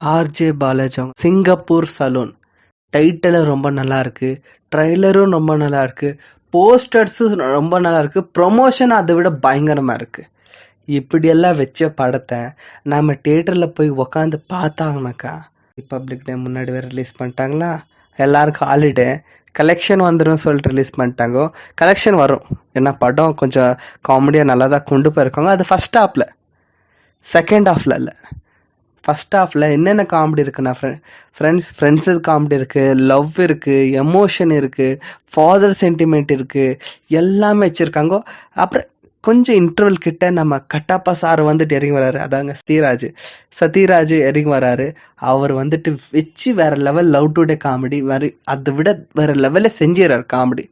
RJ Balaji அவங்க Singapore salon. டைட்டிலும் ரொம்ப நல்லா இருக்கு, ட்ரைலரும் ரொம்ப நல்லா இருக்கு, போஸ்டர்ஸும் ரொம்ப நல்லா இருக்கு, ப்ரொமோஷன் அதை விட பயங்கரமா இருக்கு. இப்படியெல்லாம் வச்ச படத்தை நாம தியேட்டர்ல போய் உக்காந்து பார்த்தாங்கனாக்கா, ரிப்பப்ளிக் டே முன்னாடி வேற ரிலீஸ் பண்ணிட்டாங்களா, எல்லாருக்கும் ஹாலிடே, கலெக்ஷன் வந்துடும் சொல்லிட்டு ரிலீஸ் பண்ணிட்டாங்க. கலெக்ஷன் வரும், ஏன்னா படம் கொஞ்சம் காமெடியாக நல்லா தான் கொண்டு போயிருக்காங்க. அது ஃபர்ஸ்ட் ஹாஃப்ல, செகண்ட் ஹாஃப்ல இல்லை. ஃபர்ஸ்ட் ஹாஃப்ல என்னென்ன காமெடி இருக்குன்னா, ஃப்ரெண்ட்ஸு காமெடி இருக்கு, லவ் இருக்கு, எமோஷன் இருக்கு, ஃபாதர் சென்டிமெண்ட் இருக்கு, எல்லாமே வச்சிருக்காங்க. அப்புறம் கொஞ்சம் இன்டர்வல் கிட்ட நம்ம கட்டப்பா சார் வந்துட்டு இறங்கி வராரு, அதாங்க சத்யராஜ் இறங்கி வராரு. அவர் வந்துட்டு வச்சு வேற லெவல் லவ் டுடே காமெடி, வேற அதை விட வேற லெவலில் செஞ்சிடறாரு காமெடி.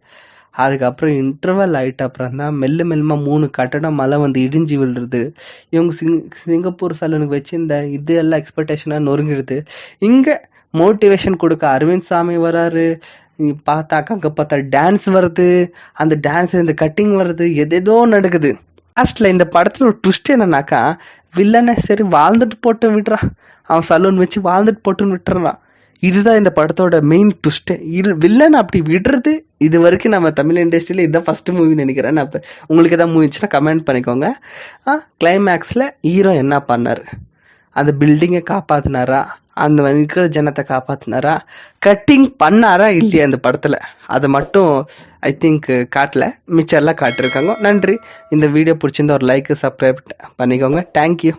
அதுக்கப்புறம் இன்டர்வல் ஆகிட்ட அப்புறம் தான் மெல்லமா 3 கட்டடம் மழை வந்து இடிஞ்சு விழுறது. இவங்க சிங்கப்பூர் சலூனுக்கு வச்சு இந்த இது எல்லாம் எக்ஸ்பெக்டேஷனாக நொறுங்கிடுது. இங்கே மோட்டிவேஷன் கொடுக்க அரவிந்த் சாமி வராரு. பார்த்தாக்கா அங்கே பார்த்தா டான்ஸ் வருது, அந்த டான்ஸ் இந்த கட்டிங் வருது, எதேதோ நடக்குது. லாஸ்ட்ல இந்த படத்துல ஒரு ட்விஸ்ட் என்னன்னாக்கா, வில்லனை சரி வாழ்ந்துட்டு போட்டு விடுறான், அவன் சலூன் வச்சு வாழ்ந்துட்டு போட்டுன்னு விட்டுறான். இதுதான் இந்த படத்தோட மெயின் ட்விஸ்ட். வில்லன் அப்படி விடுறது இது வரைக்கும் நம்ம தமிழ் இண்டஸ்ட்ரியில இதுதான் ஃபர்ஸ்ட் மூவின்னு நினைக்கிறேன். நான் இப்போ உங்களுக்கு எதாவது மூவி இருந்துச்சுன்னா கமெண்ட் பண்ணிக்கோங்க. கிளைமேக்ஸில் ஹீரோ என்ன பண்ணார், அந்த பில்டிங்கை காப்பாற்றினாரா, அந்த இருக்கிற ஜனத்தை காப்பாற்றினாரா, கட்டிங் பண்ணாரா இல்லையா அந்த படத்தில், அதை மட்டும் ஐ திங்க் காட்டல, மிச்சம் எல்லாம் காட்டிருக்காங்க. நன்றி. இந்த வீடியோ பிடிச்சிருந்தா ஒரு லைக் சப்ஸ்கிரைப் பண்ணிக்கோங்க. தேங்க்யூ.